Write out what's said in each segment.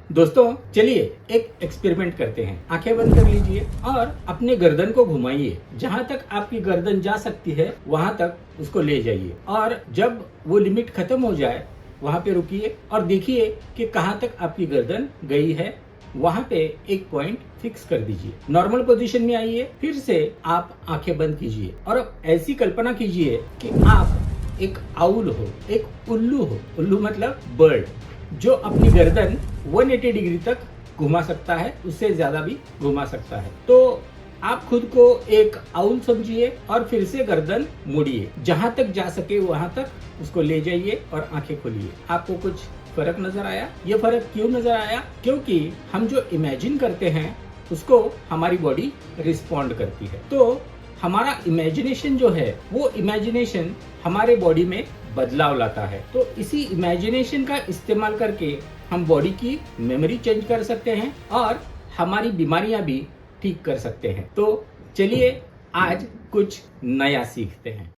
दोस्तों चलिए एक एक्सपेरिमेंट करते हैं। आंखें बंद कर लीजिए और अपने गर्दन को घुमाइए। जहां तक आपकी गर्दन जा सकती है वहां तक उसको ले जाइए और जब वो लिमिट खत्म हो जाए वहां पे रुकिए और देखिए कि कहां तक आपकी गर्दन गई है। वहां पे एक पॉइंट फिक्स कर दीजिए। नॉर्मल पोजीशन में आइए। फिर से आप आंखें बंद कीजिए और अब ऐसी कल्पना कीजिए कि आप एक आउल हो, एक उल्लू हो। उल्लू मतलब बर्ड, जो अपनी गर्दन 180 डिग्री तक घुमा सकता है, उससे ज्यादा भी घुमा सकता है। तो आप खुद को एक आउल समझिए और फिर से गर्दन मुड़िए। जहां तक जा सके वहां तक उसको ले जाइए और आंखें खोलिए। आपको कुछ फर्क नजर आया? ये फर्क क्यों नजर आया? क्योंकि हम जो इमेजिन करते हैं उसको हमारी बॉडी रिस्पॉन्ड करती है। तो हमारा इमेजिनेशन जो है वो इमेजिनेशन हमारे बॉडी में बदलाव लाता है। तो इसी इमेजिनेशन का इस्तेमाल करके हम बॉडी की मेमोरी चेंज कर सकते हैं और हमारी बीमारियां भी ठीक कर सकते हैं। तो चलिए आज कुछ नया सीखते हैं।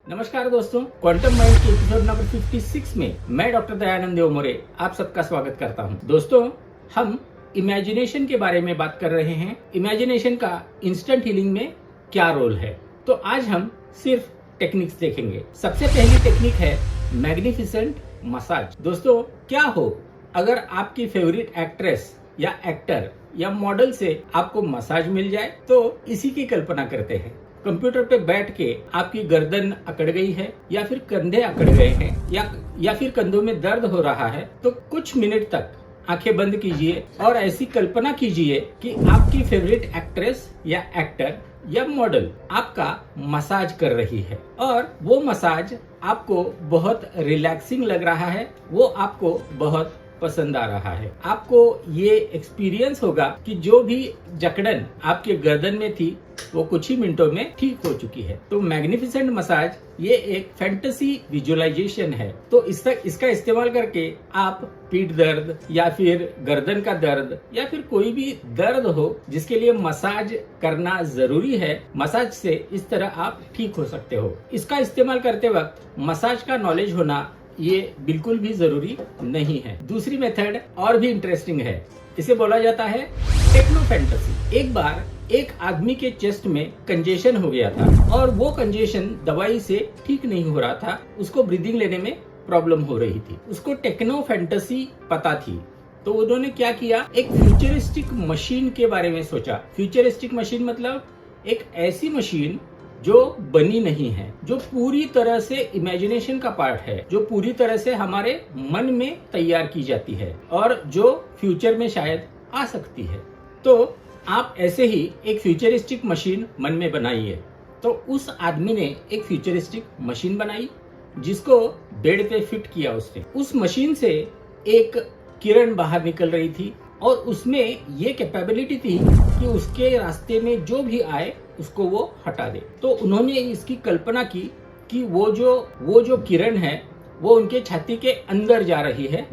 नमस्कार दोस्तों, क्वांटम माइंड के एपिसोड नंबर 56 में मैं डॉक्टर दयानंद देवमोरे आप सबका स्वागत करता हूं। दोस्तों, हम इमेजिनेशन के बारे में बात कर रहे हैं। इमेजिनेशन का इंस्टेंट हीलिंग में क्या रोल है। तो आज हम सिर्फ टेक्निक्स देखेंगे। सबसे पहली टेक्निक है मैग्निफिसेंट मसाज। दोस्तों, क्या हो अगर आपकी फेवरेट एक्ट्रेस या एक्टर या मॉडल से आपको मसाज मिल जाए? तो इसी की कल्पना करते हैं। कंप्यूटर पे बैठ के आपकी गर्दन अकड़ गई है या फिर कंधे अकड़ गए हैं या फिर कंधों में दर्द हो रहा है, तो कुछ मिनट तक आंखें बंद कीजिए और ऐसी कल्पना कीजिए कि आपकी फेवरेट एक्ट्रेस या एक्टर या मॉडल आपका मसाज कर रही है और वो मसाज आपको बहुत रिलैक्सिंग लग रहा है, वो आपको बहुत पसंद आ रहा है। आपको ये एक्सपीरियंस होगा कि जो भी जकड़न आपके गर्दन में थी वो कुछ ही मिनटों में ठीक हो चुकी है। तो मैग्निफिसेंट मसाज ये एक फैंटेसी विजुअलाइजेशन है। तो इसका इस्तेमाल करके आप पीठ दर्द या फिर गर्दन का दर्द या फिर कोई भी दर्द हो जिसके लिए मसाज करना जरूरी है, मसाज से इस तरह आप ठीक हो सकते हो। इसका इस्तेमाल करते वक्त मसाज का नॉलेज होना ये बिल्कुल भी जरूरी नहीं है। दूसरी मेथड और भी इंटरेस्टिंग है। इसे बोला जाता है टेक्नो फैंटेसी। एक बार एक आदमी के चेस्ट में कंजेशन हो गया था और वो कंजेशन दवाई से ठीक नहीं हो रहा था। उसको ब्रीदिंग लेने में प्रॉब्लम हो रही थी। उसको टेक्नो फैंटेसी पता थी। तो उन्होंने क्या किया, एक फ्यूचरिस्टिक मशीन के बारे में सोचा। फ्यूचरिस्टिक मशीन मतलब एक ऐसी मशीन जो बनी नहीं है, जो पूरी तरह से इमेजिनेशन का पार्ट है, जो पूरी तरह से हमारे मन में तैयार की जाती है और जो फ्यूचर में शायद आ सकती है। तो आप ऐसे ही एक फ्यूचरिस्टिक मशीन मन में बनाइए। तो उस आदमी ने एक फ्यूचरिस्टिक मशीन बनाई जिसको बेड पे फिट किया उसने। उस मशीन से एक किरण बाहर निकल रही थी और उसमें ये कैपेबिलिटी थी कि उसके रास्ते में जो भी आए उसको वो हटा दे। तो उन्होंने इसकी कल्पना की कि वो जो किरण है वो उनके छाती के अंदर जा रही है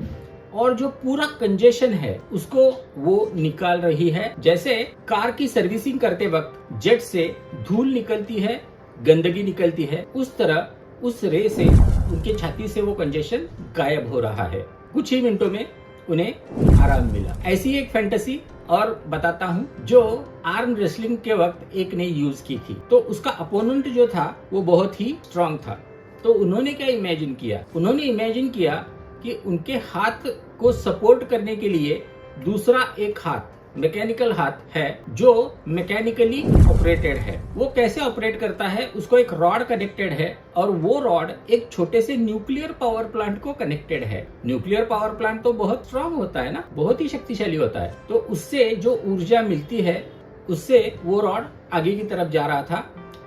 और जो पूरा कंजेशन है उसको वो निकाल रही है। जैसे कार की सर्विसिंग करते वक्त जेट से धूल निकलती है, गंदगी निकलती है, उस तरह उस रे से उनके छाती से वो कंजेशन गायब हो रहा है। कुछ ही मिनटों में उन्हें आराम मिला। ऐसी एक फैंटेसी और बताता हूँ जो आर्म रेसलिंग के वक्त एक ने यूज की थी। तो उसका अपोनेंट जो था वो बहुत ही स्ट्रांग था। तो उन्होंने क्या इमेजिन किया, उन्होंने इमेजिन किया कि उनके हाथ को सपोर्ट करने के लिए दूसरा एक हाथ, मैकेनिकल हाथ है जो मैकेनिकली ऑपरेटेड है। वो कैसे ऑपरेट करता है, उसको एक रॉड कनेक्टेड है और वो रॉड एक छोटे से न्यूक्लियर पावर प्लांट को कनेक्टेड है। न्यूक्लियर पावर प्लांट तो बहुत स्ट्रांग होता है ना, बहुत ही शक्तिशाली होता है। तो उससे जो ऊर्जा मिलती है उससे वो रॉड आगे की तरफ जा रहा था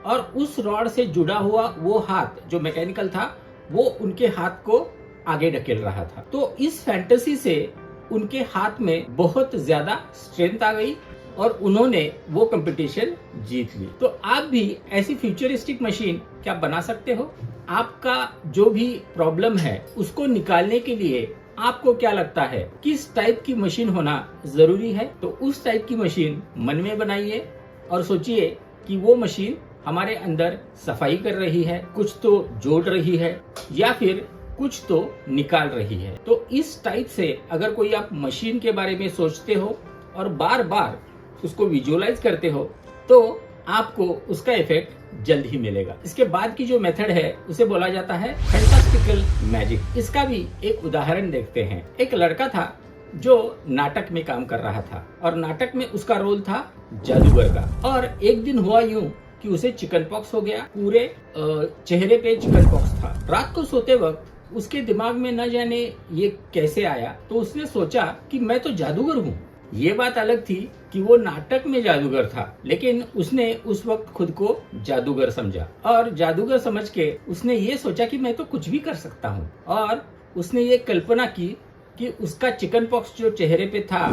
और उस रॉड से जुड़ा हुआ वो हाथ जो मैकेनिकल था वो उनके हाथ को आगे ढकेल रहा था। तो इस फैंटेसी से उनके हाथ में बहुत ज्यादा स्ट्रेंथ आ गई और उन्होंने वो कंपटीशन जीत ली। तो आप भी ऐसी फ्यूचरिस्टिक मशीन क्या बना सकते हो? आपका जो भी प्रॉब्लम है उसको निकालने के लिए आपको क्या लगता है किस टाइप की मशीन होना जरूरी है? तो उस टाइप की मशीन मन में बनाइए और सोचिए कि वो मशीन हमारे अंदर सफाई कर रही है, कुछ तो जोड़ रही है या फिर कुछ तो निकाल रही है। तो इस टाइप से अगर कोई आप मशीन के बारे में सोचते हो और बार बार उसको विजुअलाइज करते हो तो आपको उसका इफेक्ट जल्द ही मिलेगा। इसके बाद की जो मेथड है उसे बोला जाता है फैंटास्टिकल मैजिक। इसका भी एक उदाहरण देखते हैं। एक लड़का था जो नाटक में काम कर रहा था और नाटक में उसका रोल था जादूगर का। और एक दिन हुआ यूं कि उसे चिकन पॉक्स हो गया, पूरे चेहरे पे चिकन पॉक्स था। रात को सोते वक्त उसके दिमाग में न जाने ये कैसे आया, तो उसने सोचा कि मैं तो जादूगर हूँ। ये बात अलग थी कि वो नाटक में जादूगर था, लेकिन उसने उस वक्त खुद को जादूगर समझा और जादूगर समझ के उसने ये सोचा कि मैं तो कुछ भी कर सकता हूँ। और उसने ये कल्पना की कि उसका चिकन पॉक्स जो चेहरे पे था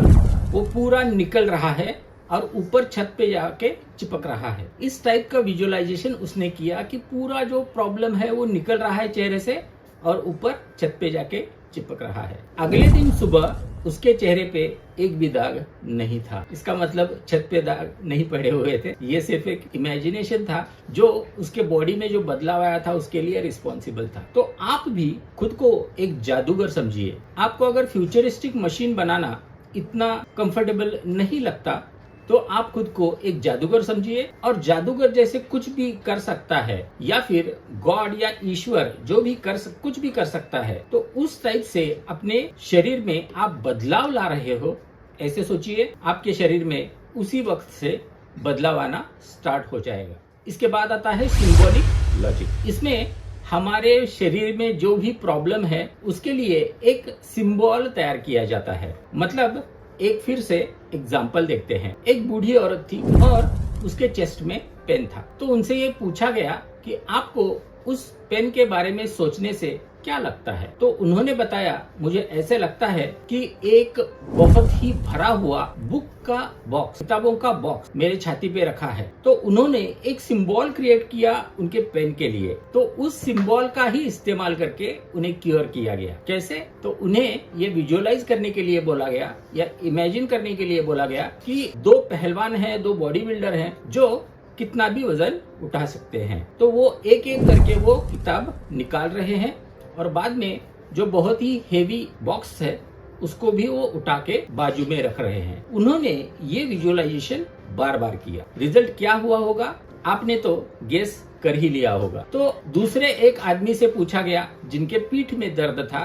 वो पूरा निकल रहा है और ऊपर छत पे जाके चिपक रहा है। इस टाइप का विजुअलाइजेशन उसने किया कि पूरा जो प्रॉब्लम है वो निकल रहा है चेहरे से और ऊपर छत पे जाके चिपक रहा है। अगले दिन सुबह उसके चेहरे पे एक भी दाग नहीं था। इसका मतलब छत पे दाग नहीं पड़े हुए थे। ये सिर्फ एक इमेजिनेशन था जो उसके बॉडी में जो बदलाव आया था उसके लिए रिस्पॉन्सिबल था। तो आप भी खुद को एक जादूगर समझिए। आपको अगर फ्यूचरिस्टिक मशीन बनाना इतना कंफर्टेबल नहीं लगता तो आप खुद को एक जादूगर समझिए और जादूगर जैसे कुछ भी कर सकता है या फिर गॉड या ईश्वर जो भी कुछ भी कर सकता है, तो उस टाइप से अपने शरीर में आप बदलाव ला रहे हो ऐसे सोचिए। आपके शरीर में उसी वक्त से बदलाव आना स्टार्ट हो जाएगा। इसके बाद आता है सिंबॉलिक लॉजिक। इसमें हमारे शरीर में जो भी प्रॉब्लम है उसके लिए एक सिंबल तैयार किया जाता है। मतलब एक फिर से एग्जाम्पल देखते हैं। एक बूढ़ी औरत थी और उसके चेस्ट में पेन था। तो उनसे ये पूछा गया कि आपको उस पेन के बारे में सोचने से क्या लगता है। तो उन्होंने बताया, मुझे ऐसे लगता है कि एक बहुत ही भरा हुआ बुक का बॉक्स, किताबों का बॉक्स मेरे छाती पे रखा है। तो उन्होंने एक सिंबल क्रिएट किया उनके पेन के लिए। तो उस सिंबल का ही इस्तेमाल करके उन्हें क्योर किया गया। कैसे? तो उन्हें ये विजुअलाइज करने के लिए बोला गया या इमेजिन करने के लिए बोला गया कि दो पहलवान हैं, दो बॉडी बिल्डर हैं जो कितना भी वजन उठा सकते हैं। तो वो एक एक करके वो किताब निकाल रहे हैं और बाद में जो बहुत ही हेवी बॉक्स है उसको भी वो उठा के बाजू में रख रहे हैं। उन्होंने ये विजुअलाइजेशन बार बार किया। रिजल्ट क्या हुआ होगा आपने तो गेस कर ही लिया होगा। तो दूसरे एक आदमी से पूछा गया जिनके पीठ में दर्द था,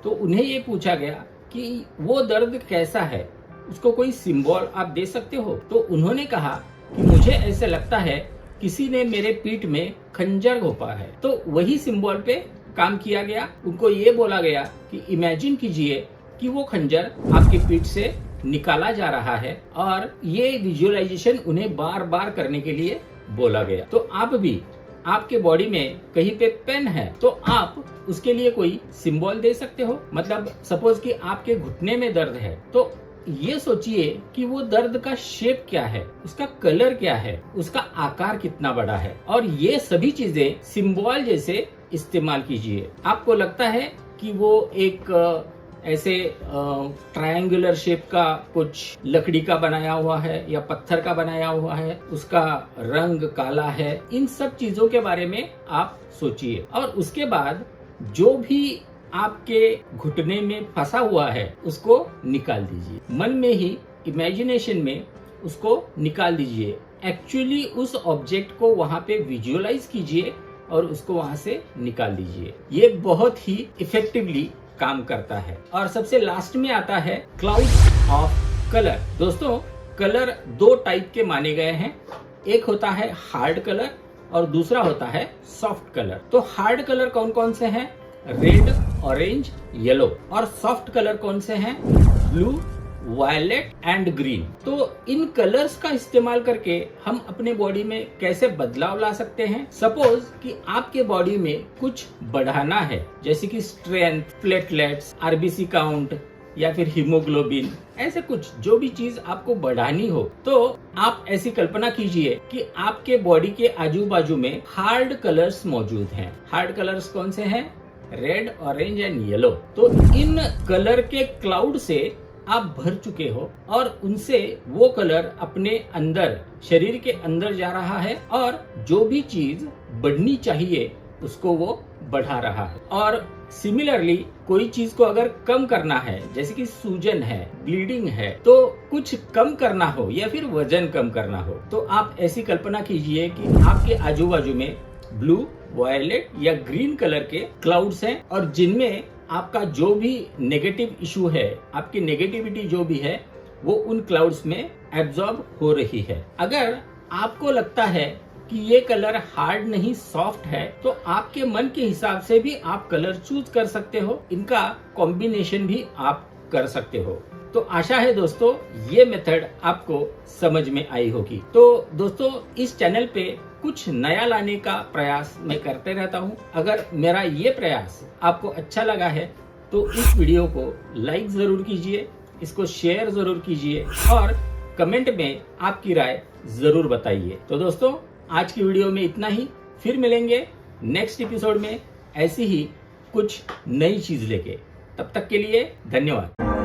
तो उन्हें ये पूछा गया कि वो दर्द कैसा है, उसको कोई सिंबल आप दे सकते हो। तो उन्होंने कहा कि मुझे ऐसे लगता है किसी ने मेरे पीठ में खंजर घोंपा है। तो वही सिंबल पे काम किया गया। उनको ये बोला गया कि इमेजिन कीजिए कि वो खंजर आपके पीठ से निकाला जा रहा है और ये विजुअलाइजेशन उन्हें बार बार करने के लिए बोला गया। तो आप भी आपके बॉडी में कहीं पे पेन है तो आप उसके लिए कोई सिंबल दे सकते हो। मतलब सपोज कि आपके घुटने में दर्द है तो ये सोचिए कि वो दर्द का शेप क्या है, उसका कलर क्या है, उसका आकार कितना बड़ा है और ये सभी चीजें सिंबल जैसे इस्तेमाल कीजिए। आपको लगता है कि वो एक ऐसे ट्रायंगुलर शेप का कुछ लकड़ी का बनाया हुआ है या पत्थर का बनाया हुआ है, उसका रंग काला है। इन सब चीजों के बारे में आप सोचिए और उसके बाद जो भी आपके घुटने में फंसा हुआ है उसको निकाल दीजिए। मन में ही इमेजिनेशन में उसको निकाल दीजिए। एक्चुअली उस ऑब्जेक्ट को वहां पे विजुअलाइज कीजिए और उसको वहां से निकाल दीजिए। ये बहुत ही इफेक्टिवली काम करता है। और सबसे लास्ट में आता है क्लाउड ऑफ कलर। दोस्तों, कलर दो टाइप के माने गए हैं। एक होता है हार्ड कलर और दूसरा होता है सॉफ्ट कलर। तो हार्ड कलर कौन कौन से हैं? Red, orange, yellow. और सॉफ्ट कलर कौन से हैं? Blue, violet and green. तो इन कलर्स का इस्तेमाल करके हम अपने बॉडी में कैसे बदलाव ला सकते हैं। सपोज कि आपके बॉडी में कुछ बढ़ाना है, जैसे कि स्ट्रेंथ, प्लेटलेट्स, आरबीसी काउंट या फिर हीमोग्लोबिन, ऐसे कुछ जो भी चीज आपको बढ़ानी हो, तो आप ऐसी कल्पना कीजिए कि आपके बॉडी के आजू बाजू में हार्ड कलर्स मौजूद हैं। हार्ड कलर्स कौन से हैं? Red, orange and yellow. तो इन कलर के क्लाउड से आप भर चुके हो और उनसे वो कलर अपने अंदर, शरीर के अंदर जा रहा है और जो भी चीज बढ़नी चाहिए उसको वो बढ़ा रहा है। और सिमिलरली कोई चीज को अगर कम करना है, जैसे कि सूजन है, ब्लीडिंग है, तो कुछ कम करना हो या फिर वजन कम करना हो, तो आप ऐसी कल्पना कीजिए कि आपके आजू बाजू में ब्लू, वायलेट या ग्रीन कलर के क्लाउड्स हैं और जिनमें आपका जो भी नेगेटिव इशू है, आपकी नेगेटिविटी जो भी है, वो उन क्लाउड्स में एब्जॉर्ब हो रही है। अगर आपको लगता है कि ये कलर हार्ड नहीं सॉफ्ट है, तो आपके मन के हिसाब से भी आप कलर चूज कर सकते हो, इनका कॉम्बिनेशन भी आप कर सकते हो। तो आशा है दोस्तों ये मेथड आपको समझ में आई होगी। तो दोस्तों इस चैनल पे कुछ नया लाने का प्रयास मैं करते रहता हूँ। अगर मेरा ये प्रयास आपको अच्छा लगा है तो इस वीडियो को लाइक जरूर कीजिए, इसको शेयर जरूर कीजिए और कमेंट में आपकी राय जरूर बताइए। तो दोस्तों आज की वीडियो में इतना ही, फिर मिलेंगे नेक्स्ट एपिसोड में ऐसी ही कुछ नई चीज लेके। तब तक के लिए धन्यवाद।